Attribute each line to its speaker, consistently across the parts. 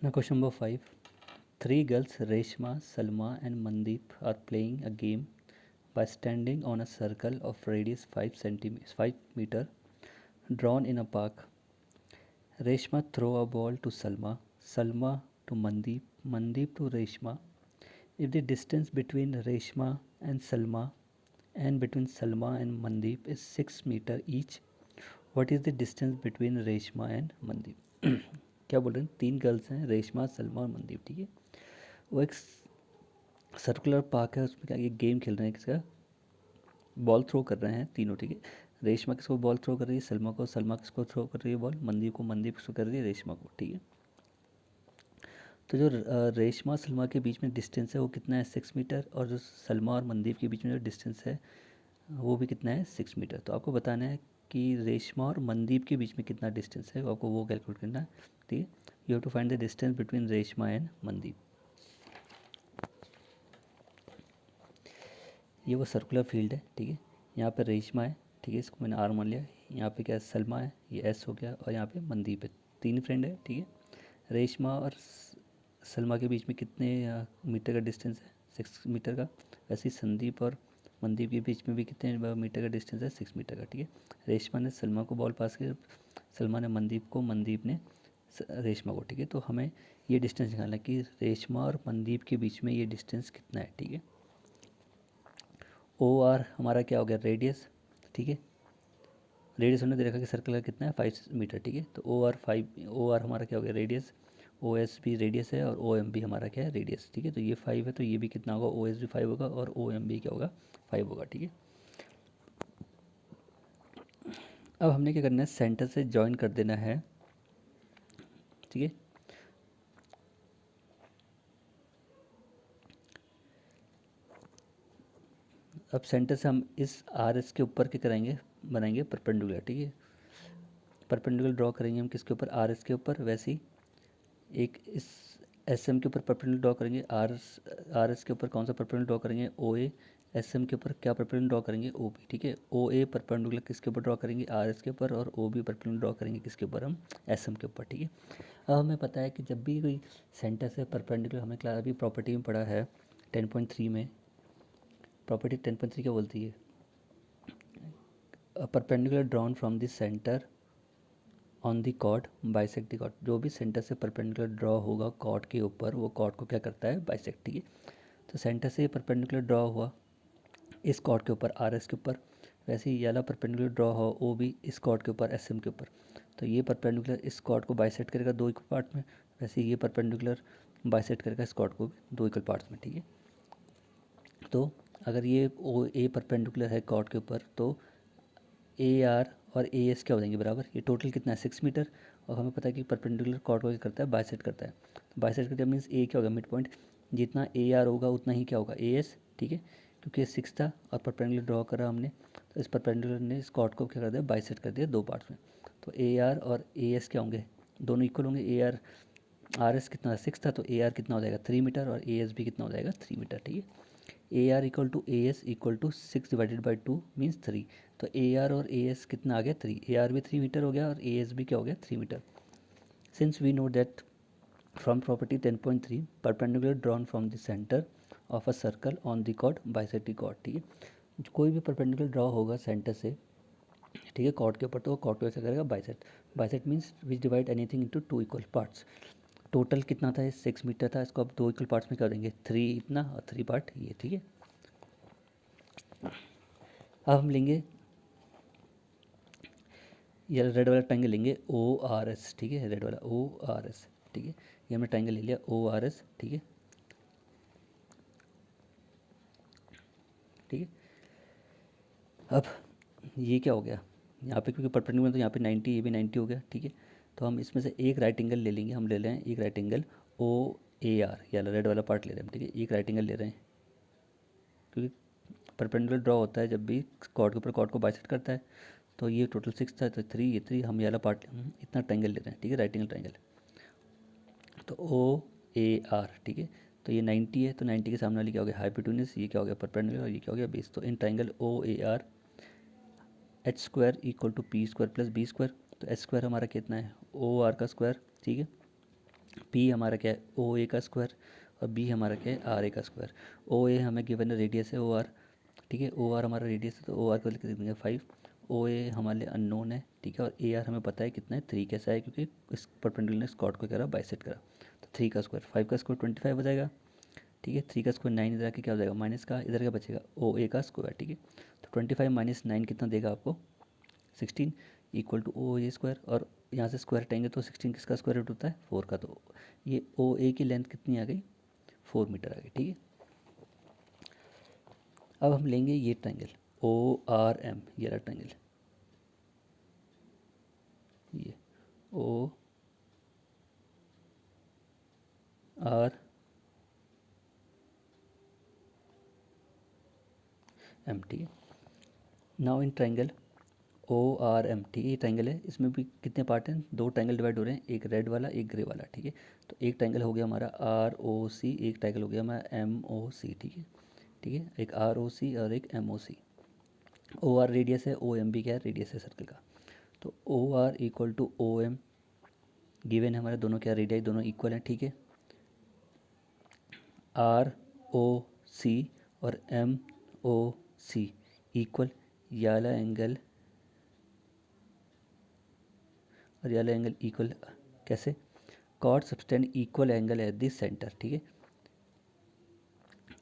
Speaker 1: Now question number 5. Three girls, Reshma, Salma and Mandeep are playing a game by standing on a circle of radius 5 meter drawn in a park. Reshma throw a ball to Salma, Salma to Mandeep, Mandeep to Reshma. If the distance between Reshma and Salma and between Salma and Mandeep is 6 meter each, what is the distance between Reshma and Mandeep? क्या बोल रहे हैं, तीन girls हैं, रेशमा, सलमा और मनदीप, ठीक है। वो एक सर्कुलर पार्क है, उसमें क्या ये गेम खेल रहे हैं, किसका बॉल थ्रो कर रहे हैं तीनों, ठीक है। रेशमा किसको बॉल थ्रो कर रही है, सलमा को, सलमा किसको थ्रो कर रही है बॉल, मनदीप को, मनदीप किसको कर रही है, रेशमा को, ठीक है। तो जो रेशमा सलमा के बीच में डिस्टेंस है वो कितना है, 6 मीटर, और जो सलमा और मनदीप के बीच में जो डिस्टेंस है वो भी कितना है, 6 मीटर। तो आपको बताना है कि रेशमा और मनदीप के बीच में कितना डिस्टेंस है, आपको वो कैलकुलेट करना है, ठीक है। You have to find the distance between Reshma and Mandeep. ये वो सर्कुलर फील्ड है, ठीक है। यहाँ पे रेशमा है, ठीक है, इसको मैंने आर मान लिया। यहाँ पे क्या है, सलमा है, ये एस हो गया, और यहाँ पे मनदीप है, तीन फ्रेंड है, ठीक है। रेशमा और सलमा के बीच में कितने मीटर का डिस्टेंस है, 6 मीटर का। वैसे ही संदीप और मनदीप के बीच में भी कितने मीटर का डिस्टेंस है, 6 मीटर का, ठीक है। रेशमा ने सलमा को बॉल पास किया, सलमा ने मनदीप को, मनदीप ने रेशमा को, ठीक है। तो हमें ये डिस्टेंस निकालना है कि रेशमा और मनदीप के बीच में ये डिस्टेंस कितना है, ठीक है। ओ आर हमारा क्या हो गया, रेडियस, ठीक है। रेडियस हमने दे रखा कि सर्कल का कितना है, 5 मीटर, ठीक है। तो ओ आर हमारा क्या हो गया, रेडियस। ओ एस भी रेडियस है और ओ एम भी हमारा क्या है, रेडियस, ठीक है। तो ये 5 है, तो ये भी कितना होगा, ओ एस भी 5 होगा और ओ एम भी क्या होगा, 5 होगा, ठीक है। अब हमने क्या करना है, सेंटर से ज्वाइन कर देना है, ठीक है। अब सेंटर से हम इस आर एस के ऊपर क्या कराएंगे, बनाएंगे परपेंडिकुलर, ठीक है। परपेंडिकुलर ड्रॉ करेंगे हम किसके ऊपर, आर एस के ऊपर। वैसे ही एक इस एस एम के ऊपर परपेंडिकुलर ड्रॉ करेंगे, आर एस के ऊपर कौन सा परपेंडिकुलर ड्रॉ करेंगे, ओ ए। एस एम के ऊपर क्या परपेंडिकुलर ड्रॉ करेंगे, ओ बी, ठीक है। ओ ए परपेंडिकुलर किसके ऊपर ड्रॉ करेंगे, आर एस के ऊपर, और ओ बी परपेंडिकुलर ड्रॉ करेंगे किसके ऊपर, हम एस एम के ऊपर, ठीक है। अब हमें पता है कि जब भी कोई सेंटर से परपेंडिकुलर, हमें क्लास अभी प्रॉपर्टी में पढ़ा है 10.3 में, प्रॉपर्टी 10.3 क्या बोलती है, perpendicular drawn from the centre on the chord bisect the chord. जो भी सेंटर से परपेंडिकुलर ड्रॉ होगा कॉर्ड के ऊपर, वो कॉर्ड को क्या करता है, बाइसेक्ट, ठीक है। तो सेंटर से परपेंडिकुलर ड्रॉ हुआ इस कॉर्ड के ऊपर, आर एस के ऊपर। वैसे ही ये वाला परपेंडिकुलर ड्रॉ हो ओ भी इस कॉर्ड के ऊपर, एस एम के ऊपर। तो ये परपेंडिकुलर इस कॉर्ड को बाइसेक्ट करेगा दो इक्वल पार्ट में। वैसे ही ये परपेंडिकुलर बाइसेक्ट करेगा इस कॉर्ड को भी दो इक्वल पार्ट्स में, ठीक है। तो अगर ये ओ ए परपेंडिकुलर है कॉर्ड के ऊपर, तो ए आर और ए एस क्या हो जाएंगे बराबर, ये टोटल कितना है, 6 मीटर। और हमें पता है कि परपेंडिकुलर कॉर्ड को क्या करता है, बाइसेक्ट करता है। तो बाइसेक्ट करता है मीन्स ए क्या होगा, मिड पॉइंट। जितना ए आर होगा उतना ही क्या होगा, ए एस, ठीक है। क्योंकि ये 6 था और परपेंडिकुलर ड्रॉ करा हमने, तो इस परपेंडिकुलर ने इस कॉर्ड को क्या कर दिया, बाइसेक्ट कर दिया दो पार्ट्स में। तो ए आर और ए एस क्या होंगे, दोनों इक्वल होंगे। ए आर, आर एस कितना 6 था, तो ए आर कितना हो जाएगा, 3 मीटर, और ए एस भी कितना हो जाएगा, 3 मीटर, ठीक है। A R equal to A S equal to 6/2 means 3। तो ए आर और ए एस कितना आ गया, 3। ए आर भी 3 मीटर हो गया और ए एस भी क्या हो गया, 3 metre. Since we know that from property 10.3 perpendicular drawn from the centre of a circle on the chord bisect the chord, ठीक है। कोई भी परपेंडिकुलर ड्रॉ होगा सेंटर से, ठीक है, कॉर्ड के ऊपर, तो वो कॉर्ड को ऐसा करेगा bisect. Bisect means which divide anything into two equal parts. Total कितना था, 6 मीटर था, इसको अब दो इक्वल पार्ट्स में कर देंगे, 3 इतना और 3 पार्ट ये, ठीक है। अब हम लेंगे ये रेड वाला ट्राइंगल लेंगे ओ आर एस, ठीक है, रेड वाला ओ आर एस, ठीक है। ये हमने ट्राइंगल ले लिया ओ आर एस, ठीक है, ठीक है। अब ये क्या हो गया, यहाँ पे क्योंकि परपेंडिकुलर तो यहाँ पे 90, ये भी 90 हो गया, ठीक है। तो हम इसमें से एक राइट एंगल ले लेंगे, हम ले रहे हैं एक right angle O A R, या रेड वाला पार्ट ले रहे हैं हम, ठीक है। एक राइट एंगल ले रहे हैं क्योंकि परपेंडिकुलर ड्रॉ होता है जब भी कॉर्ड के ऊपर कॉर्ड को बाइसेक्ट करता है। तो ये टोटल 6 था, तो 3 ये 3, हम ये वाला पार्ट इतना ट्राइंगल ले रहे हैं, ठीक है, राइट एंगल ट्राइंगल। तो ओ ए आर, ठीक है। तो ये 90 है, तो 90 के सामने वाली क्या हो गया, हाइपोटेन्यूज, ये क्या हो गया, परपेंडिकुलर, और ये क्या हो गया, बेस। तो in triangle O A R H square equal to P square plus B square. तो एच स्क्वायर हमारा कितना है, ओ आर का स्क्वायर, ठीक है, पी हमारा क्या है ओ ए का स्क्वायर और बी हमारा क्या है आर ए का स्क्वायर। ओ ए हमें गिवन है रेडियस है ओ आर, ठीक है, ओ आर हमारा रेडियस है तो ओ आर को लिख देंगे 5। ओ ए हमारे लिए अननोन है, ठीक है, और ए आर हमें पता है कितना है 3 कैसा है क्योंकि इस परपेंडिकुलर ने स्कॉट को करा बाइसेक्ट करा। तो 3 का स्क्वायर 5 का स्क्वायर 25 हो जाएगा, ठीक है, 3 का स्क्वायर 9 इधर आके क्या हो जाएगा माइनस का, इधर क्या बचेगा ओ ए का स्क्वायर, ठीक है। तो 25 माइनस 9 कितना देगा आपको 16 equal to O A square, और यहाँ से स्क्वायर हटाएंगे तो 16 किसका स्क्वायर रूट होता है 4 का, तो ये ओ ए की लेंथ कितनी आ गई 4 मीटर आ गई, ठीक है। अब हम लेंगे ये ट्रायंगल ओ आर एम, ये रहा ट्रायंगल, ये ओ आर एम, ठीक है। Now in triangle O R M, ठीक है, ये ट्रायंगल है, इसमें भी कितने पार्ट हैं, दो ट्रायंगल डिवाइड हो रहे हैं, एक रेड वाला एक ग्रे वाला, ठीक है। तो एक ट्रायंगल हो गया हमारा आर ओ सी, एक ट्रायंगल हो गया हमारा एम ओ सी, ठीक है, ठीक है, एक आर ओ सी और एक एम ओ सी। ओ आर रेडियस है, ओ एम भी क्या है रेडियस है सर्कल का। तो O R equal to O M given है हमारे, दोनों क्या रेडियस दोनों इक्वल हैं, ठीक है। आर ओ सी और एम ओ सी इक्वल, ये वाला एंगल और ये वाला एंगल इक्वल कैसे, कॉट subtend equal angle at this centre, ठीक है।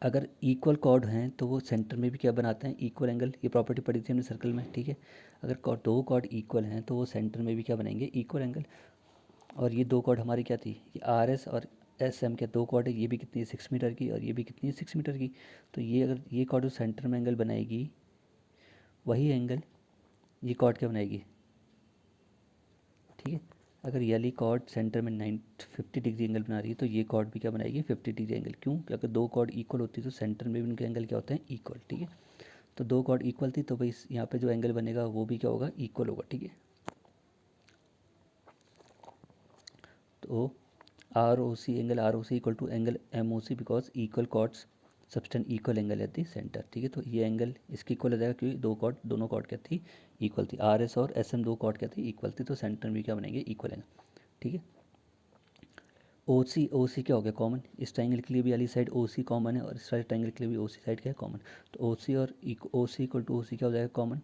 Speaker 1: अगर इक्वल कॉर्ड हैं तो वो सेंटर में भी क्या बनाते हैं इक्वल एंगल, ये प्रॉपर्टी पड़ी थी हमने सर्कल में, ठीक है। अगर कॉर्ड दो कॉर्ड इक्वल हैं तो वो सेंटर में भी क्या बनाएंगे इक्वल एंगल। और ये दो कॉर्ड हमारी क्या थी, ये आर एस और एस एम के दो कॉर्ड है, ये भी कितनी है 6 मीटर की और ये भी कितनी है 6 मीटर की। तो ये अगर ये कॉर्ड जो सेंटर में एंगल बनाएगी वही एंगल ये कॉर्ड क्या बनाएगी, ठीक है। अगर ये वाली कॉर्ड सेंटर में 50 डिग्री एंगल बना रही है तो ये कॉर्ड भी क्या बनाएगी 50 डिग्री एंगल, क्यों, क्योंकि अगर दो कॉर्ड इक्वल होती है तो सेंटर में भी उनके एंगल क्या होते हैं इक्वल, ठीक है। तो दो कॉर्ड इक्वल थी तो भाई यहाँ पे जो एंगल बनेगा वो भी क्या होगा इक्वल होगा, ठीक है। तो R O C angle R O C equal to angle M O C because equal chords subtend equal angle at the centre, ठीक है। तो ये एंगल इसकी इक्वल हो जाएगा क्योंकि दोनों कॉर्ड क्या थी इक्वल थी, आर एस और एस एम दो कॉर्ड क्या थी इक्वल थी, तो सेंटर में क्या बनेंगे इक्वल एंगल, ठीक है। ओ सी क्या हो गया कॉमन, इस ट्रायंगल के लिए भी वाली साइड ओ सी कॉमन है और इस वाले ट्रायंगल के लिए भी ओ सी साइड क्या है कॉमन। तो ओ सी और ओ सी इक्वल टू ओ सी क्या हो जाएगा common.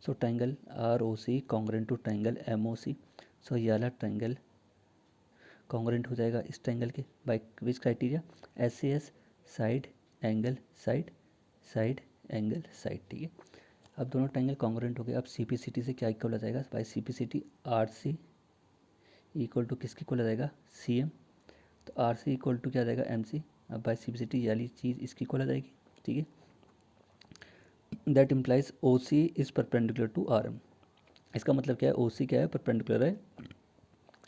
Speaker 1: So triangle R O C congruent to triangle M O C. So ये वाला ट्रायंगल कॉन्ग्रेंट हो जाएगा इस ट्रायंगल के by which criteria, S C S side angle side side angle side, ठीक है। अब दोनों ट्रायंगल कॉन्ग्रेंट हो गए। अब सी पी सी टी से क्या इक्वल हो जाएगा by C P C T, R C equal to किसकी इक्वल हो जाएगा सी एम, तो आर सी इक्वल टू क्या आ जाएगा एम सी। अब by C B C T वाली चीज़ इसकी इक्वल आ जाएगी, ठीक है। That implies O C is perpendicular to R M, इसका मतलब क्या है ओ सी क्या है परपेंडिकुलर है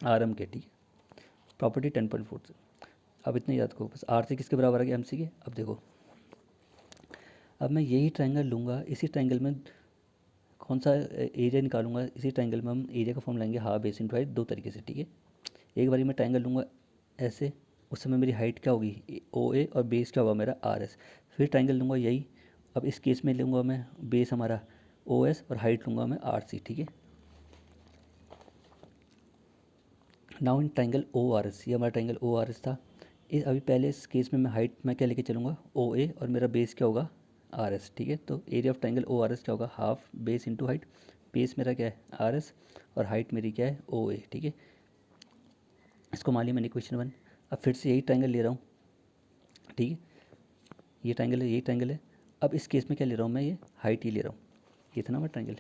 Speaker 1: आर एम के, ठीक है। प्रॉपर्टी 10.4 से अब इतना याद करो बस, आर सी किसके बराबर आ गया एम सी के। अब देखो, अब मैं यही ट्रायंगल लूँगा, इसी ट्रायंगल में कौन सा एरिया निकालूंगा, इसी ट्रायंगल में हम एरिया का फॉर्म लेंगे हाफ बेस इंटू हाइट दो तरीके से, ठीक है। एक बारी मैं ट्रायंगल लूँगा ऐसे, उस समय मेरी हाइट क्या होगी ओ ए और बेस क्या होगा मेरा आर एस। फिर ट्रायंगल लूँगा यही, अब इस केस में लूँगा मैं बेस हमारा ओ एस और हाइट लूँगा मैं आर सी, ठीक है। Now in triangle O R S, ये हमारा ट्रायंगल ओ आर एस था। इस अभी पहले इस केस में मैं हाइट मैं क्या लेके चलूँगा ओ ए और मेरा बेस क्या होगा आर एस, ठीक है। तो area of triangle O R S क्या होगा half base into height, base मेरा क्या है आर एस और हाइट मेरी क्या है ओ ए, ठीक है। इसको मान लिया मैंने क्वेश्चन 1। अब फिर से यही ट्रायंगल ले रहा हूँ, ठीक है, ये ट्रायंगल है यही ट्रायंगल है। अब इस केस में क्या ले रहा हूँ मैं, ये हाइट ही ले रहा हूँ, ये था ना हमारा ट्रायंगल।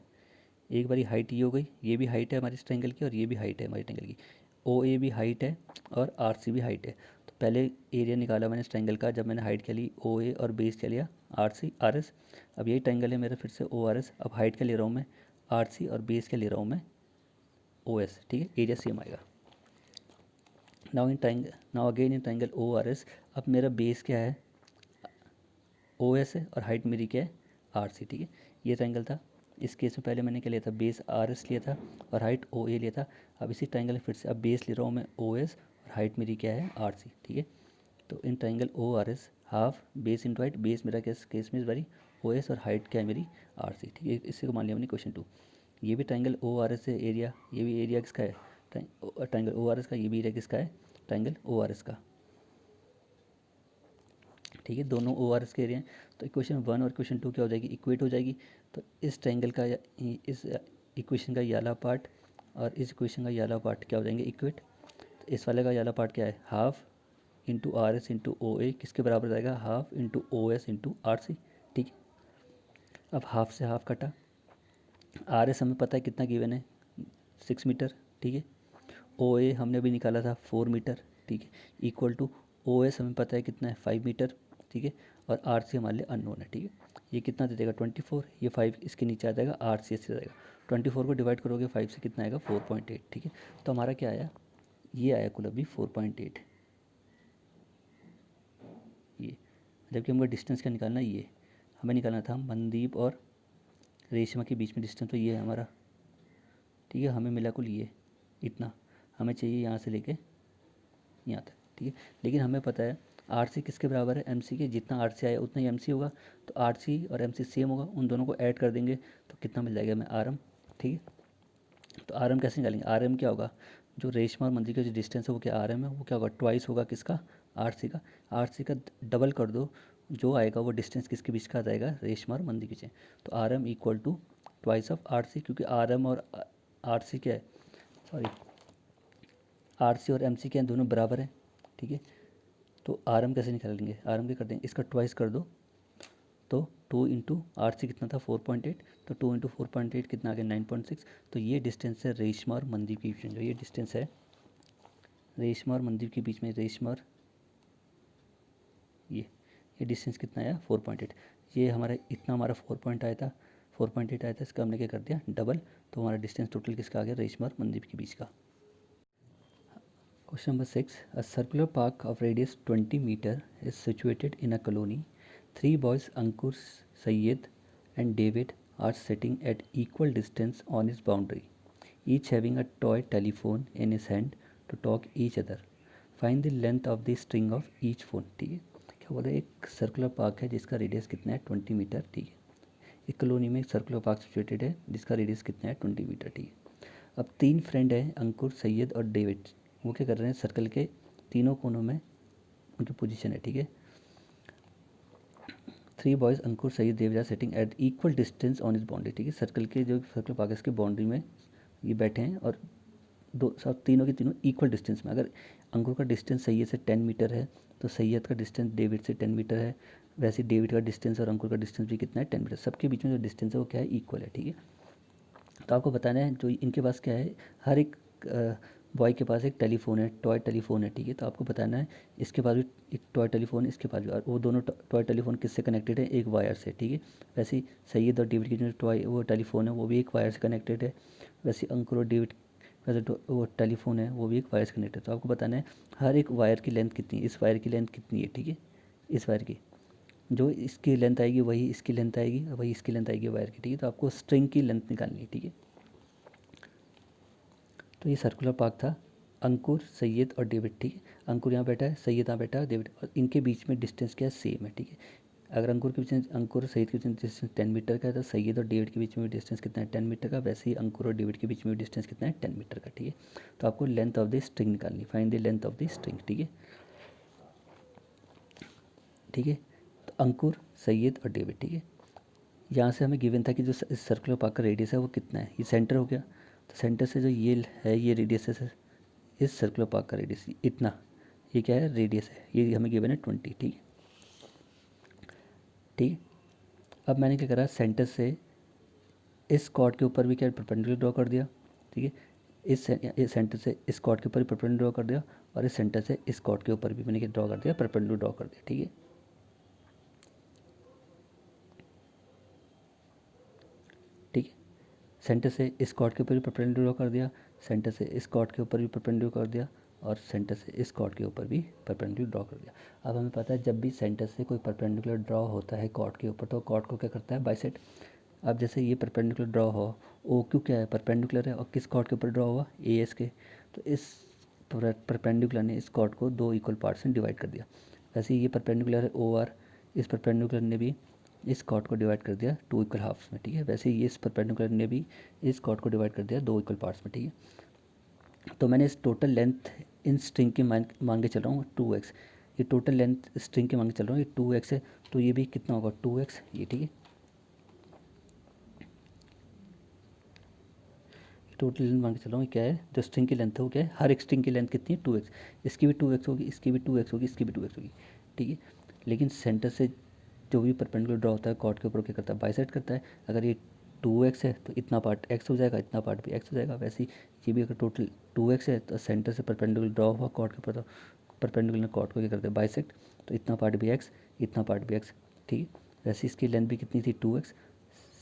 Speaker 1: एक बारी हाइट ये हो गई, ये भी हाइट है हमारी इस ट्रायंगल की और ये भी हाइट है हमारी ट्रायंगल की, ओ ए भी हाइट है और आर सी भी हाइट है। तो पहले एरिया निकाला मैंने इस ट्रायंगल का जब मैंने हाइट क्या ली ओ ए और बेस क्या लिया आर सी आर एस। अब यही ट्रायंगल है मेरा फिर से ओ आर एस, अब हाइट क्या ले रहा हूँ मैं आर सी और बेस क्या ले रहा हूँ मैं ओ एस, ठीक है, एरिया सेम आएगा। Now in triangle, now again in triangle O R S, अब मेरा बेस क्या है ओ एस है और हाइट मेरी क्या है आर सी, ठीक है। ये ट्रायंगल था, इस केस में पहले मैंने क्या लिया था बेस आर एस लिया था और हाइट ओ ए लिया था। अब इसी ट्रायंगल में फिर से अब बेस ले रहा हूँ मैं ओ एस और हाइट मेरी क्या है आर सी, ठीक है। तो in triangle O R S half base into height, base मेरा केस में इस बारी ओ एस और हाइट क्या है मेरी आर सी, ठीक है। इससे को मान लिया हमने क्वेश्चन 2। ये भी ट्रायंगल ओ आर एस है एरिया, ये भी एरिया किसका है ट्रायंगल ओ आर एस का, ये भी एरिया किसका है ट्राइंगल ओ आर एस का, ठीक है, दोनों ओ आर एस के एरिया हैं। तो इक्वेशन 1 और इक्वेशन 2 क्या हो जाएगी, इक्वेट हो जाएगी। तो इस ट्राइंगल का इस इक्वेशन का ये वाला पार्ट और इस इक्वेशन का ये वाला पार्ट क्या हो जाएंगे, इक्वेट। तो इस वाले का ये वाला पार्ट क्या है, half into R S into O A किसके बराबर रहेगा, half into O S into R C, ठीक है। अब हाफ से हाफ कटा, आर एस हमें पता है कितना गिवन है, 6 मीटर, ठीक है। ओ ए हमने भी निकाला था 4 मीटर, ठीक है, इक्वल टू ओ एस हमें पता है कितना है 5 मीटर, ठीक है, और आर सी हमारे लिए अननोन है, ठीक है। ये कितना दे देगा 24, ये 5 इसके नीचे आ जाएगा, आर सी एस जाएगा, 24 को डिवाइड करोगे 5 से कितना आएगा 4.8, ठीक है। तो हमारा क्या आया, ये आया कुल अभी 4.8, ये, जबकि हमको डिस्टेंस क्या निकालना है, ये हमें निकालना था मनदीप और रेशमा के बीच में डिस्टेंस, तो ये है हमारा, ठीक है। हमें मिला कुल ये इतना, हमें चाहिए यहाँ से लेके यहाँ तक, ठीक है। लेकिन हमें पता है आर सी किसके बराबर है, एम सी के, जितना आर सी आया उतना ही एम सी होगा। तो आर सी और एम सी सेम होगा, उन दोनों को ऐड कर देंगे तो कितना मिल जाएगा हमें, आर एम, ठीक है। तो आर एम कैसे निकालेंगे, आर एम क्या होगा, जो रेशमा और मंदिर का जो डिस्टेंस है वो क्या आर एम है, वो क्या होगा ट्वाइस होगा किसका, आर सी का। आर सी का डबल कर दो, जो आएगा वो डिस्टेंस किसके बीच का आ जाएगा, रेशमा और मंदिर के बीच। तो R M equal to twice of R C, क्योंकि आर एम और आर सी क्या है, सॉरी, आर सी और एम सी क्या है, दोनों बराबर हैं, ठीक है। तो आर एम कैसे निकालेंगे, आर एम क्या कर देंगे, इसका ट्वाइस कर दो, तो 2 इंटू आर सी कितना था 4.8, तो 2 इंटू 4.8 कितना आ गया 9.6। तो ये डिस्टेंस है रेशमा और मंदीप के बीच में, जो ये डिस्टेंस है रेशमा और मंदीप के बीच में, रेशमा और ये डिस्टेंस कितना आया 4.8। ये हमारा इतना हमारा 4.8 आया था, इसका हमने क्या कर दिया डबल, तो हमारा डिस्टेंस टोटल किसका आ गया, रेशमा और मंदीप के बीच का। Question number 6. A circular park of radius 20 meter is situated in a colony. Three boys, Ankur, Syed, and David, are sitting at equal distance on its boundary, each having a toy telephone in his hand to talk each other. Find the length of the string of each phone. ठीक है, क्या बोल रहे हैं, एक circular park है जिसका radius कितना है 20 मीटर, ठीक है। एक कॉलोनी में एक सर्कुलर पार्क सिचुएटेड है जिसका रेडियस कितना है 20 मीटर, ठीक है। अब 3 फ्रेंड हैं, अंकुर, सैयद और डेविड, वो क्या कर रहे हैं, सर्कल के तीनों कोनों में उनकी पोजीशन है, ठीक है। 3 boys, Ankur, Syed, Devraj, setting at equal distance on इस बाउंड्री, ठीक है। सर्कल के जो सर्कल पार्क के बाउंड्री में ये बैठे हैं और दो सब तीनों के तीनों इक्वल डिस्टेंस में। अगर अंकुर का डिस्टेंस सैयद से 10 मीटर है तो सैयद का डिस्टेंस डेविड से 10 मीटर है, वैसे डेविड का डिस्टेंस और अंकुर का डिस्टेंस भी कितना है 10 मीटर। सबके बीच में जो डिस्टेंस है वो क्या है, इक्वल है, ठीक है। तो आपको बताना है जो इनके पास क्या है, हर एक बॉय के पास एक टेलीफोन है, टॉय टेलीफोन है, ठीक है। तो आपको बताना है इसके पास भी एक टॉय टेलीफोन, इसके पास भी, और वो दोनों टॉय टेलीफोन किससे कनेक्टेड है, एक वायर से, ठीक है। वैसे ही सैयद और डेविड की जो टॉय वो टेलीफोन है वो भी एक वायर से कनेक्टेड है। वैसे अंकुर और डेविड का जो वो टेलीफोन है वो भी एक वायर से कनेक्टेड है। तो आपको बताना है हर एक वायर की लेंथ कितनी है, इस वायर की लेंथ कितनी है, ठीक है। इस वायर की जो इसकी लेंथ आएगी वही इसकी लेंथ आएगी, वही इसकी लेंथ आएगी वायर की, ठीक है। तो आपको स्ट्रिंग की लेंथ निकालनी है, ठीक है। तो ये सर्कुलर पार्क था, अंकुर, सैयद और डेविड, ठीक है। अंकुर यहाँ बैठा है, सैयद यहाँ बैठा है, डेविड, और इनके बीच में डिस्टेंस क्या है, सेम है, ठीक है। अगर अंकुर के बीच अंकुर और सैयद के बीच डिस्टेंस 10 मीटर का है तो सैयद और डेविड के बीच में डिस्टेंस कितना है 10 मीटर का, वैसे ही अंकुर और डेविड के बीच में डिस्टेंस कितना है 10 मीटर का, ठीक है। तो आपको लेंथ ऑफ द स्ट्रिंग निकालनी, find the length of the string, ठीक है, ठीक है। तो अंकुर, सैयद और डेविड, ठीक है। यहाँ से हमें गिवन था कि जो इस सर्कुलर पार्क का रेडियस है वो कितना है, ये सेंटर हो गया। तो सेंटर से जो ये है ये रेडियस है इस सर्कुलर पार्क का रेडियस इतना, ये क्या है रेडियस है, ये हमें गिवन है 20, ठीक है, ठीक है। अब मैंने क्या करा, सेंटर से इस कॉर्ड के ऊपर भी क्या परपेंडिकुलर ड्रॉ कर दिया, ठीक है। इस सेंटर से इस कॉर्ड के ऊपर भी परपेंडिकुलर ड्रॉ कर दिया, और इस सेंटर से इस कॉर्ड के ऊपर भी मैंने क्या ड्रॉ कर दिया, परपेंडिकुलर ड्रॉ कर दिया, ठीक है, ठीक है। सेंटर से इस कॉर्ड के ऊपर भी परपेंडिकुलर ड्रॉ कर दिया, सेंटर से इस कॉर्ड के ऊपर भी परपेंडिकुलर कर दिया, और सेंटर से इस कॉर्ड के ऊपर भी परपेंडिकुलर ड्रॉ कर दिया। अब हमें पता है जब भी सेंटर से कोई परपेंडिकुलर ड्रॉ होता है कॉर्ड के ऊपर तो कॉर्ड को क्या करता है, बाइसेक्ट। अब जैसे ये परपेंडिकुलर ड्रॉ हो, ओ क्यू क्या है परपेंडिकुलर है, और किस कॉर्ड के ऊपर ड्रॉ हुआ, ए एस के, तो इस परपेंडिकुलर ने इस कॉर्ड को 2 इक्वल पार्ट्स में डिवाइड कर दिया। वैसे ही ये परपेंडिकुलर है ओ आर, इस परपेंडिकुलर ने भी इस कॉर्ड को डिवाइड कर दिया 2 इक्वल हाफ्स में, ठीक है। वैसे ही इस परपेंडिकुलर ने भी इस कॉर्ड को डिवाइड कर दिया 2 इक्वल पार्ट्स में, ठीक है। तो मैंने इस टोटल लेंथ इन स्ट्रिंग की मान के चल रहा हूँ 2x, ये टोटल लेंथ स्ट्रिंग की मान के चल रहा हूँ, ये 2x है, तो ये भी कितना होगा 2x, ये ठीक है। टोटल लेंथ मान के चल रहा हूँ, ये क्या है, जो स्ट्रिंग की लेंथ है वो क्या है, हर एक स्ट्रिंग की लेंथ कितनी है 2x, इसकी भी 2x होगी, इसकी भी 2x होगी, इसकी भी 2x होगी, ठीक है। लेकिन सेंटर से जो भी परपेंडिकुलर ड्रॉ होता है कॉर्ड के ऊपर क्या करता है, बाइसेक्ट करता है। अगर ये 2x है तो इतना पार्ट x हो जाएगा, इतना पार्ट भी x हो जाएगा। वैसे ही ये भी अगर टोटल 2x है तो सेंटर से परपेंडिकुलर ड्रॉ हुआ कॉर्ड के ऊपर, तो परपेंडिकुलर कॉर्ड को क्या करते हैं बाइसेक्ट, तो इतना पार्ट भी x, इतना पार्ट भी x, ठीक है। वैसे इसकी लेंथ भी कितनी थी 2x,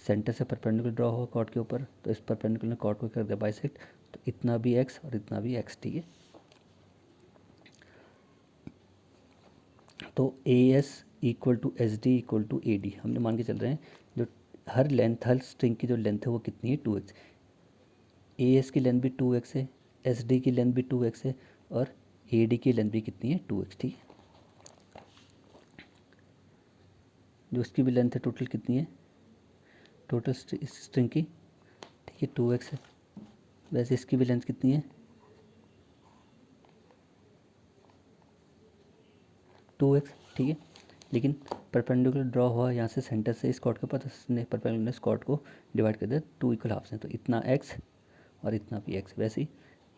Speaker 1: सेंटर से परपेंडिकुलर ड्रॉ हुआ कॉर्ड के ऊपर, तो इस परपेंडिकुलर कॉर्ड को क्या करते हैं बाइसेक्ट, तो इतना भी x और इतना भी x, ठीक है। तो A S equal to S D equal to A D हमने मान के चल रहे हैं, जो हर लेंथ, हर स्ट्रिंग की जो लेंथ है वो कितनी है 2x, ए एस की लेंथ भी 2x है, एस डी की लेंथ भी 2x है, और ए डी की लेंथ भी कितनी है 2x, ठीक है। जो इसकी भी लेंथ है टोटल कितनी है, टोटल स्ट्रिंग की, ठीक है 2x है। वैसे इसकी भी लेंथ कितनी है 2x, ठीक है। लेकिन परपेंडिकुलर ड्रॉ हुआ यहाँ से सेंटर से इस कॉर्ड के ऊपर, तो इसने परपेंडिकुलर इस कॉर्ड को डिवाइड कर दिया 2 इक्वल हाफ से, तो इतना x और इतना भी x। वैसे ही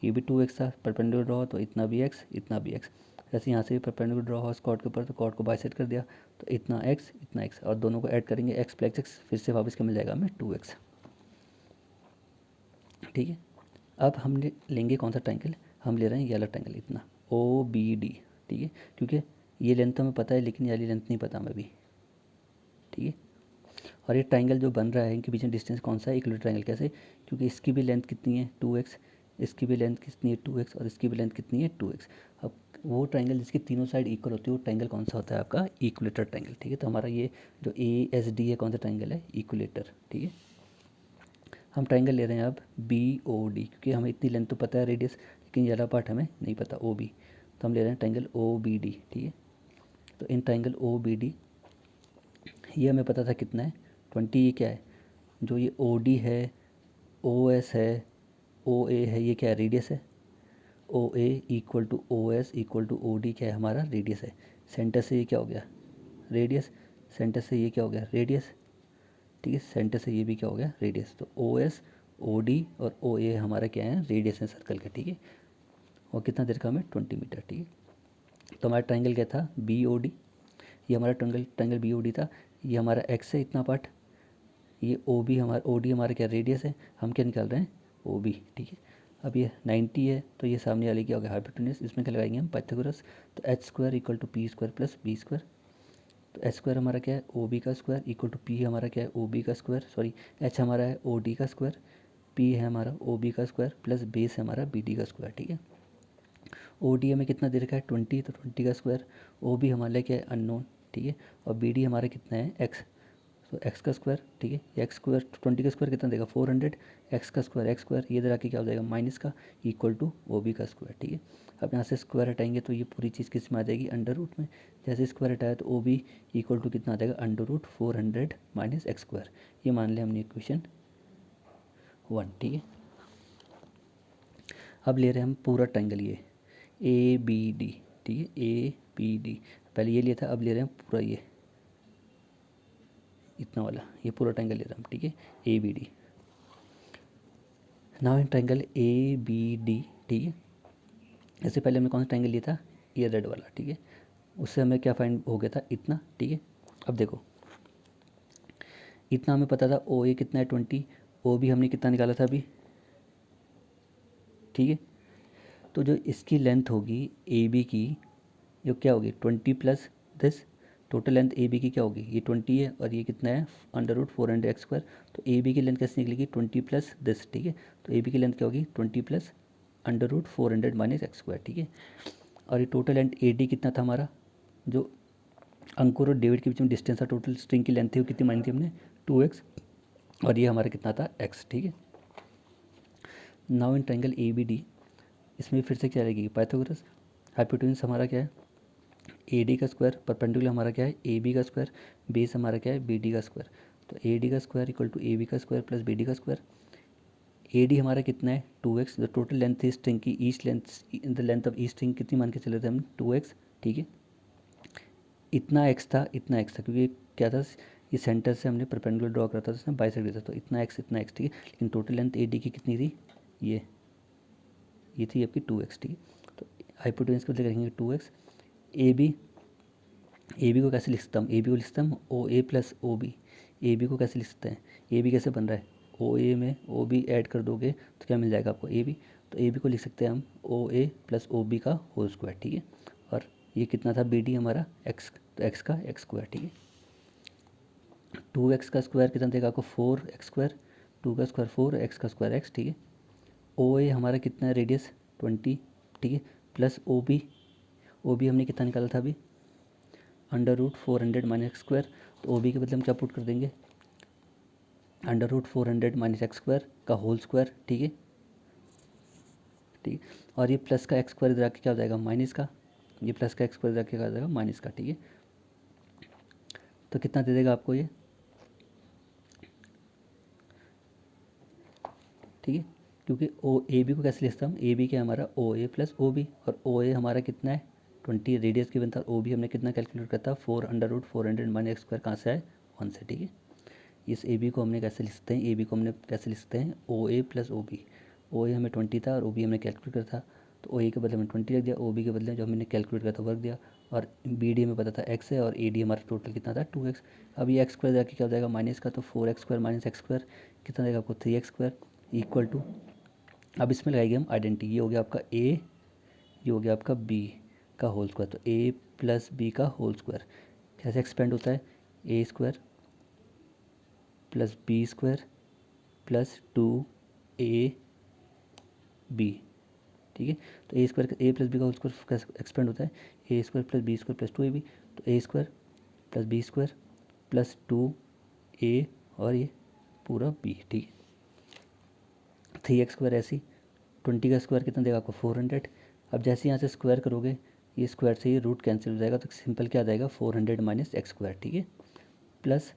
Speaker 1: ये भी 2x था, परपेंडिकुलर ड्रॉ तो इतना भी x, इतना भी x। वैसे यहाँ से भी परपेंडिकुलर ड्रॉ हुआ इस कॉर्ड के ऊपर, तो कॉर्ड को बाइसेक्ट कर दिया, तो इतना x, इतना x, और दोनों को ऐड करेंगे x प्लस x, फिर से वापस क्या मिल जाएगा हमें 2x, ठीक है। अब हम लेंगे कौन सा ट्रायंगल, हम ले रहे हैं ये वाला ट्रायंगल, इतना ओ बी डी, ठीक है। क्योंकि ये लेंथ तो हमें पता है, लेकिन ये वाली लेंथ नहीं पता हमें भी, ठीक है। और ये ट्रायंगल जो बन रहा है इनके बीच में डिस्टेंस कौन सा है, इक्वल ट्रायंगल। कैसे, क्योंकि इसकी भी लेंथ कितनी है 2x, इसकी भी लेंथ कितनी है 2x, और इसकी भी लेंथ कितनी है 2x। अब वो ट्रायंगल जिसकी तीनों साइड इक्वल होती है वो ट्रायंगल कौन सा होता है आपका, इक्वलेटर ट्रायंगल, ठीक है। तो हमारा ये जो ए एस डी है कौन सा ट्रायंगल है, इक्वलेटर, ठीक है। हम ट्रायंगल ले रहे हैं अब बी ओ डी, क्योंकि हमें इतनी लेंथ तो पता है रेडियस, लेकिन ज़्यादा पार्ट हमें नहीं पता ओ बी, तो हम ले रहे हैं ट्रायंगल ओ बी डी, ठीक है। तो in triangle O B D, ये हमें पता था कितना है 20, ये क्या है, जो ये ओ डी है, ओ एस है, ओ ए है, ये क्या है रेडियस है, O A equal to O S equal to O D क्या है हमारा रेडियस है। सेंटर से ये क्या हो गया रेडियस, सेंटर से ये क्या हो गया रेडियस, ठीक है। सेंटर से ये भी क्या हो गया रेडियस, तो ओ एस, ओ डी और ओ ए हमारा क्या है रेडियस है सर्कल का, ठीक है। और कितना देर का हमें 20 मीटर, ठीक है। तो हमारा ट्रायंगल क्या था बी ओ डी, ये हमारा triangle triangle B O D था। ये हमारा एक्स है इतना पार्ट, ये ओ बी हमारा, ओ डी हमारा क्या रेडियस है, हम क्या निकाल रहे हैं ओ बी, ठीक है। अब ये 90 है, तो ये सामने वाले क्या हो गया हाइपोटेन्यूज, इसमें क्या लगाएंगे हम पाइथागोरस, तो H square equal to P square plus B square. तो एच स्क्वायर हमारा क्या है ओ बी का स्क्वायर इक्वल टू पी हमारा क्या है ओ बी का स्क्वायर, सॉरी एच हमारा है ओ डी का स्क्वायर, पी है हमारा ओ बी का स्क्वायर प्लस बेस है हमारा बी डी का स्क्वायर, ठीक है। ओ डी हमें कितना दे रखा है 20, तो 20 का स्क्वायर, ओ बी हमारे लिए क्या है अननोन, ठीक है। और बी डी हमारा कितना है एक्स, तो एक्स का स्क्वायर, ठीक है। एक्स स्क्वायर 20 का स्क्वायर कितना देगा 400, एक्स का स्क्वायर एक्स स्क्वायर, ये इधर आके क्या हो जाएगा माइनस का इक्वल टू ओ बी का स्क्वायर, ठीक है। अब यहाँ से स्क्वायर हटाएंगे तो ये पूरी चीज़ किस में आ जाएगी अंडर रूट में। जैसे स्क्वायर हटाया तो ओ बी इक्वल टू कितना आ जाएगा under root 400 minus x square, ये मान लिया हमने इक्वेशन 1, ठीक है। अब ले रहे हैं हम पूरा ट्रायंगल ये ए बी डी, ठीक है ए बी डी, पहले ये लिया था, अब ले रहे हैं पूरा ये इतना वाला, ये पूरा ट्रायंगल ले रहे हैं हम, ठीक है A B D. Now in triangle A B D, ठीक है। इससे पहले हमने कौन सा ट्रायंगल लिया था, ये रेड वाला, ठीक है। उससे हमें क्या फाइंड हो गया था इतना, ठीक है। अब देखो इतना हमें पता था ओ ए कितना है 20, ओ बी हमने कितना निकाला था अभी, ठीक है। तो जो इसकी लेंथ होगी ए बी की, जो क्या होगी 20 plus this, total length A B की क्या होगी, ये 20 है और ये कितना है अंडर रूट 400 एक्स स्क्वायर, तो ए बी की लेंथ कैसे निकलेगी 20 प्लस दिस, ठीक है। तो ए बी की लेंथ क्या होगी 20 plus under root 400 minus x square, ठीक है। और ये टोटल लेंथ ए डी कितना था हमारा, जो अंकुर और डेविड के बीच में डिस्टेंस था, टोटल स्ट्रिंग की लेंथ थी वो कितनी मानी थी हमने 2x, और ये हमारा कितना था x, ठीक है। Now in triangle A B D, इसमें फिर से क्या रहेगी पाइथागोरस, हाइपोटेन्यूज हमारा क्या है ए डी का स्क्वायर, परपेंडिकुलर हमारा क्या है ए बी का स्क्वायर, बेस हमारा क्या है बी डी का स्क्वायर। तो ए डी का square equal to A B का स्क्वायर प्लस बी डी का स्क्वायर, ए डी हमारा कितना है 2x, the total length is string की each length, the length of each string कितनी मान के चले थे हम 2x, ठीक है। इतना x था, इतना x था, क्योंकि क्या था, ये सेंटर से हमने परपेंडिकुलर ड्रॉ करा था, तो इसने बाइसेक्ट दिया था, तो इतना x, ठीक है। लेकिन टोटल लेंथ ए डी की कितनी थी, ये थी आपकी 2x, ठीक है। तो हाइपोटेन्यूज के बदले करेंगे 2x। ए बी को कैसे लिख सकता हूँ, ए बी को लिख सकता हूँ O A plus O B. A B को कैसे लिख सकते हैं, ए बी कैसे बन रहा है, ओ ए में ओ बी ऐड कर दोगे तो क्या मिल जाएगा आपको ए बी। तो ए बी को लिख सकते हैं हम ओ ए प्लस ओ बी का होल स्क्वायर, ठीक है। और ये कितना था बी डी हमारा एक्स, तो एक्स का एक्स स्क्वायर, ठीक है। 2x का स्क्वायर कितना देगा आपको 4x स्क्वायर, 2 का स्क्वायर 4, एक्स का स्क्वायर एक्स, ठीक है। ओ ए हमारा कितना है रेडियस 20, ठीक है, प्लस ओ बी हमने कितना निकाला था अभी √400 माइनस एक्स स्क्वायर। तो ओ बी के बदले हम क्या पुट कर देंगे √400 माइनस एक्स स्क्वायर का होल स्क्वायर, ठीक है, ठीक है। और ये प्लस का एक्स स्क्वायर इधर आके क्या हो जाएगा माइनस का, ये प्लस का एक्स स्क्वायर इधर आके क्या हो जाएगा माइनस का, ठीक है। तो कितना दे देगा आपको ये, ठीक है, क्योंकि ओ ए बी को कैसे लिखता हूँ, ए बी क्या हमारा ओ ए प्लस ओ बी, और ओ ए हमारा कितना है 20 रेडियस की बनता है, ओ बी हमने कितना कैलकुलेट करता है 4√400 माइनस एक्स स्क्वायर, कहाँ से आए 1 से, ठीक है। इस ए बी को हमने कैसे लिख सकते हैं, ए बी को हमने कैसे लिख सकते हैं ओ ए प्लस ओ बी। ओ ए हमें 20 था और ओ बी हमने कैलकुलेट करा था, तो ओ ए के बदले हमने 20 रख दिया, ओ बी के बदले जो हमने कैलकुलेट करा था वर्क दिया, और बी डी हमें पता था एक्स है, और ए डी हमारा टोटल कितना था 2x। अब ये एक्स स्क्वायर जाके क्या हो जाएगा माइनस का, तो 4x square minus x square कितना देगा आपको 3x स्क्वायर इक्वल टू, अब इसमें लगाएंगे हम आइडेंटिटी, ये हो गया आपका ए, ये हो गया आपका बी का होल स्क्वायर, तो ए प्लस बी का होल स्क्वायर कैसे एक्सपेंड होता है, A square plus B square plus 2 A B, ठीक है। तो A square A plus B का होल स्क्वायर कैसे एक्सपेंड होता है, A square plus B square plus 2 A B, तो A square plus B square plus 2 A और ये पूरा बी, ठीक है। 3x स्क्वायर ऐसी 20 का स्क्वायर कितना देगा आपको 400। अब जैसे यहाँ से स्क्वायर करोगे ये स्क्वायर से ये रूट कैंसिल हो जाएगा, तो सिंपल क्या आ जाएगा 400 माइनस एक्स स्क्वायर, ठीक है, प्लस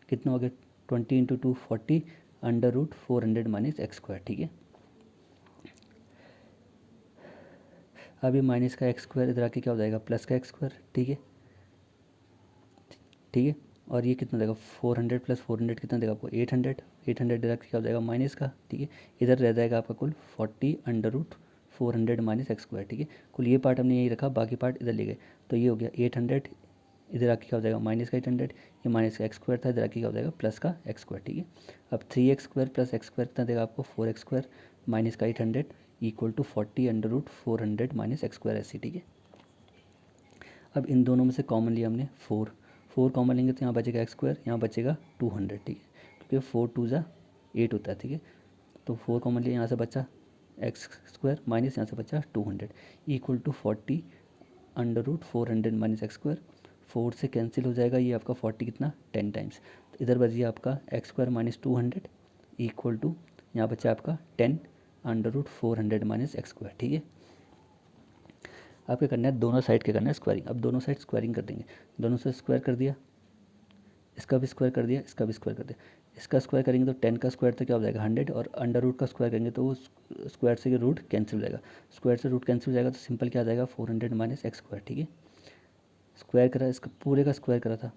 Speaker 1: कितना हो गया 20 इंटू 2 40 √400 माइनस एक्स स्क्वायर, ठीक है। अब ये माइनस का एक्स स्क्वायर इधर आके क्या हो जाएगा प्लस का एक्स स्क्वायर, ठीक है, ठीक है। और ये कितना देगा 400 प्लस 400 कितना देगा आपको 800, 800 इधर आके क्या हो जाएगा माइनस का, ठीक है। इधर रह जाएगा आपका कुल 40 √400 माइनस एक्स स्क्वायर, ठीक है। कुल ये पार्ट हमने यही रखा, बाकी पार्ट इधर ले गए, तो ये हो गया 800, इधर आके क्या हो जाएगा माइनस का 800, ये माइनस का एक्स स्क्वायर था, इधर आके क्या हो जाएगा प्लस का एक्स स्क्वायर, ठीक है। अब 3x square plus x square कितना देगा आपको 4x स्क्वायर माइनस का 800 equal to 40 √400 minus x square ऐसी, ठीक है। अब इन दोनों में से कॉमन लिया हमने 4 कॉमन लेंगे तो यहाँ बचेगा एक्स स्क्वायर, यहाँ बचेगा 200, ठीक है, क्योंकि 4 2 ज़ा 8 होता है, ठीक है। तो 4 कॉमन लिया, यहाँ से बचा एक्स स्क्वायर माइनस यहाँ से बचा 200 equal to 40 √400 minus x square, 4 से कैंसिल हो जाएगा ये आपका 40 कितना 10 टाइम्स, तो इधर बच गया आपका x square minus 200 equal to यहाँ बचा आपका 10 √400 माइनस एक्स स्क्वायर, ठीक है। अब क्या करना है दोनों साइड क्या करना है स्क्वायरिंग, अब दोनों साइड स्क्वायरिंग कर देंगे, दोनों से स्क्वायर कर दिया, इसका भी स्क्वायर कर दिया, इसका भी स्क्वायर कर दिया, इसका स्क्वायर करेंगे तो 10 का स्क्वायर तो क्या हो जाएगा 100, और अंडर रूट का स्क्वायर करेंगे तो वो स्क्वायर से रूट कैंसिल हो जाएगा, स्क्वायर से रूट कैंसिल हो जाएगा, तो सिंपल क्या आ जाएगा 400 माइनस एक्स स्क्वायर, ठीक है। स्क्वायर करा, इसका पूरे का स्क्वायर करा था,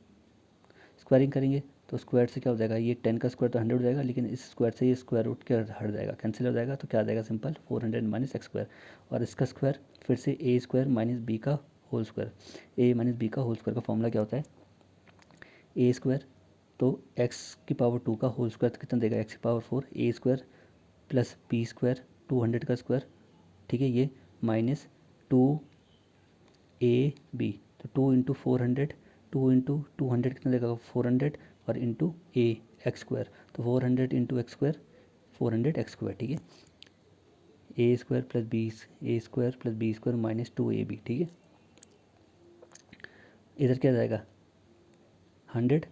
Speaker 1: स्क्वायरिंग करेंगे तो स्क्वायर से क्या हो जाएगा, ये 10 का स्क्वायर तो 100 हो जाएगा, लेकिन इस स्क्वायर से ये स्क्वायर रूट क्या हट जाएगा कैंसिल हो जाएगा, तो क्या आ जाएगा सिंपल 400 माइनस एक्स स्क्वायर, और इसका स्क्वायर फिर से ए स्क्वायर माइनस बी का होल स्क्वायर, ए माइनस बी का होल स्क्वायर का फॉर्मूला क्या होता है ए स्क्वायर, तो एक्स की पावर 2 का होल स्क्वायर कितना देगा एक्स की पावर 4, ए स्क्वायर प्लस बी स्क्वायर 200 का स्क्वायर, ठीक है, ये माइनस 2 ए बी, तो 2 इंटू 400, 2 इंटू 200 कितना देगा 400, और इंटू ए एक्स स्क्वायर, तो 400 into X square 400 x square, ठीक है। A square plus B, A square plus B square minus 2 AB, ठीक है। इधर क्या जाएगा 100,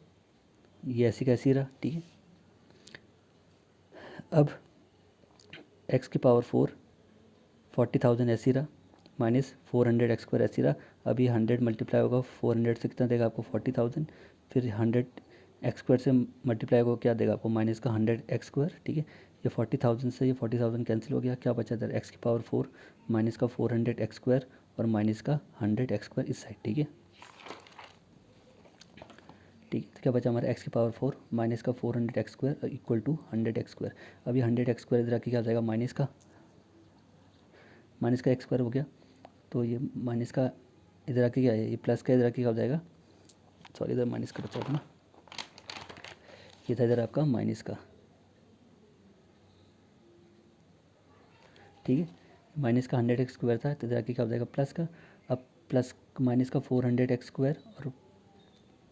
Speaker 1: ये ऐसी कैसी रहा, ठीक है। अब एक्स की पावर 4 40,000 ऐसी रहा, माइनस 400 एक्स स्क्वायर ऐसी रहा, अब ये 100 मल्टीप्लाई होगा 400 से कितना देगा आपको 40,000, फिर 100 एक्स स्क्वायर से मल्टीप्लाई होगा क्या देगा आपको माइनस का 100 एक्स स्क्वायर, ठीक है। ये 40,000 से ये 40,000 कैंसिल हो गया, क्या बचा इधर एक्स की पावर 4 माइनस का 400 एक्स स्क्वायर और माइनस का 100 एक्स स्क्वायर इस साइड, ठीक है। ठीक है, तो क्या बचा हमारा एक्स की पावर 4 माइनस का 400 x square equal to 100 x square. अब ये 100 एक्स स्क्वायर इधर आके क्या हो जाएगा, माइनस का एक्स स्क्वायर हो गया, तो ये माइनस का इधर आके क्या है, ये प्लस का इधर आके क्या हो जाएगा, सॉरी इधर माइनस का बचा था ना, ये था इधर आपका माइनस का, ठीक है। माइनस का 100 एक्स स्क्वायर था, तो इधर आके क्या हो जाएगा प्लस का। अब प्लस माइनस का 400 एक्स स्क्वायर और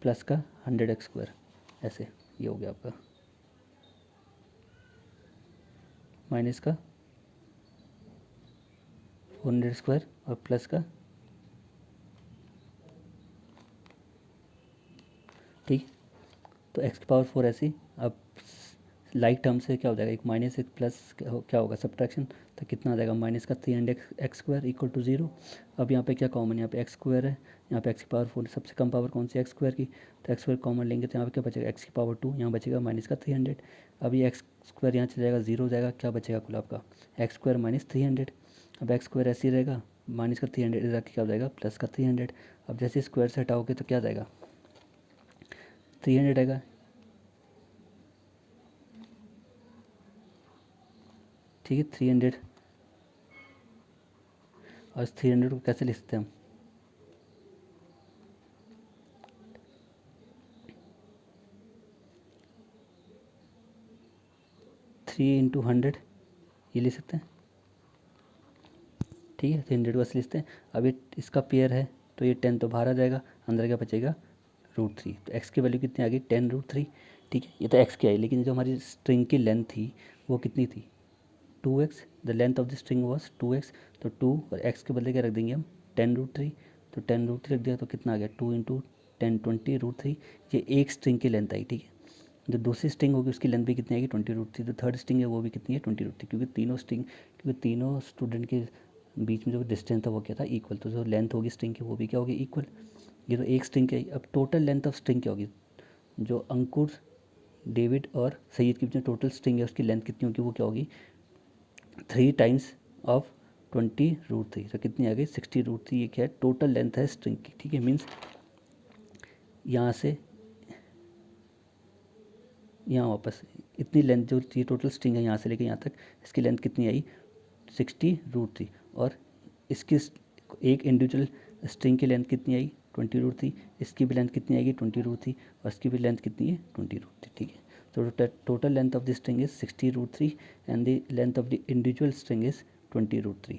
Speaker 1: प्लस का 100 एक्स स्क्वायर, ऐसे ये हो गया आपका माइनस का 400 स्क्वायर और प्लस का, ठीक। तो एक्स की पावर 4 ऐसी। अब लाइक टर्म से क्या हो जाएगा, एक माइनस एक प्लस क्या होगा सब्ट्रैक्शन, तो कितना आ जाएगा माइनस का 300 एक्स स्क्वायर इक्वल टू 0। अब यहाँ पे क्या कॉमन है, यहाँ पे एक्स स्क्वायर है, यहाँ पे एक्स की पावर 4 सबसे कम पावर कौन सी एक्स स्क्वायर की, तो एक्स स्क्वायर कॉमन लेंगे तो यहाँ पे क्या बचेगा एक्स की पावर 2, यहाँ बचेगा माइनस का 300। अब ये एक्स स्क्वायर यहाँ चले जाएगा 0 हो जाएगा, क्या बचेगा कुल आपका एक्स स्क्वायर माइनस 300। अब एक्स स्क्वायर ऐसे ही रहेगा, माइनस का 300 इधर क्या हो जाएगा प्लस का 300। अब जैसे स्क्वायर से हटाओगे तो क्या जाएगा 300 आएगा, ठीक है 300। और इस 300 को कैसे लिखते हैं हम, 3 × 100 ये लिख सकते हैं, ठीक है 300 को ऐसे लिखते हैं। अब ये इसका पेयर है तो ये 10 तो बाहर आ जाएगा, अंदर क्या बचेगा √3, तो एक्स की वैल्यू कितनी आ गई 10√3, ठीक है। ये तो एक्स की आई, लेकिन जो हमारी स्ट्रिंग की लेंथ थी वो कितनी थी 2x, the length of the string was 2x, तो 2 और x के बदले क्या रख देंगे हम 10√3, तो 10√3 रख दिया तो कितना आ गया 2 × 10 20√3, ये एक स्ट्रिंग की लेंथ आई, ठीक है। जो दूसरी स्ट्रिंग होगी उसकी लेंथ भी कितनी आएगी 20√3, जो थर्ड स्ट्रिंग है वो भी कितनी है 20√3, क्योंकि तीनों स्टूडेंट के बीच में जो डिस्टेंस था वो क्या था इक्वल, तो जो लेंथ होगी स्ट्रिंग की वो भी क्या होगी इक्वल। ये तो एक स्ट्रिंग की आई। अब टोटल लेंथ ऑफ स्ट्रिंग क्या होगी, जो अंकुर डेविड और सैयद की जो टोटल स्ट्रिंग है उसकी लेंथ कितनी होगी, वो क्या होगी 3 टाइम्स ऑफ 20√3, तो कितनी आ गई 60√3, ये क्या है टोटल लेंथ है स्ट्रिंग की, ठीक है। मीन्स यहाँ से यहाँ वापस इतनी लेंथ जो ये टोटल स्ट्रिंग है यहाँ से लेकर यहाँ तक, इसकी लेंथ कितनी आई 60√3, और इसकी एक इंडिविजुअल स्ट्रिंग की लेंथ कितनी आई 20√3, इसकी भी लेंथ कितनी आएगी 20√3, और इसकी भी लेंथ कितनी है 20√3, ठीक है। तो total length of the string is 60√3 and the length of the individual string is 20√3।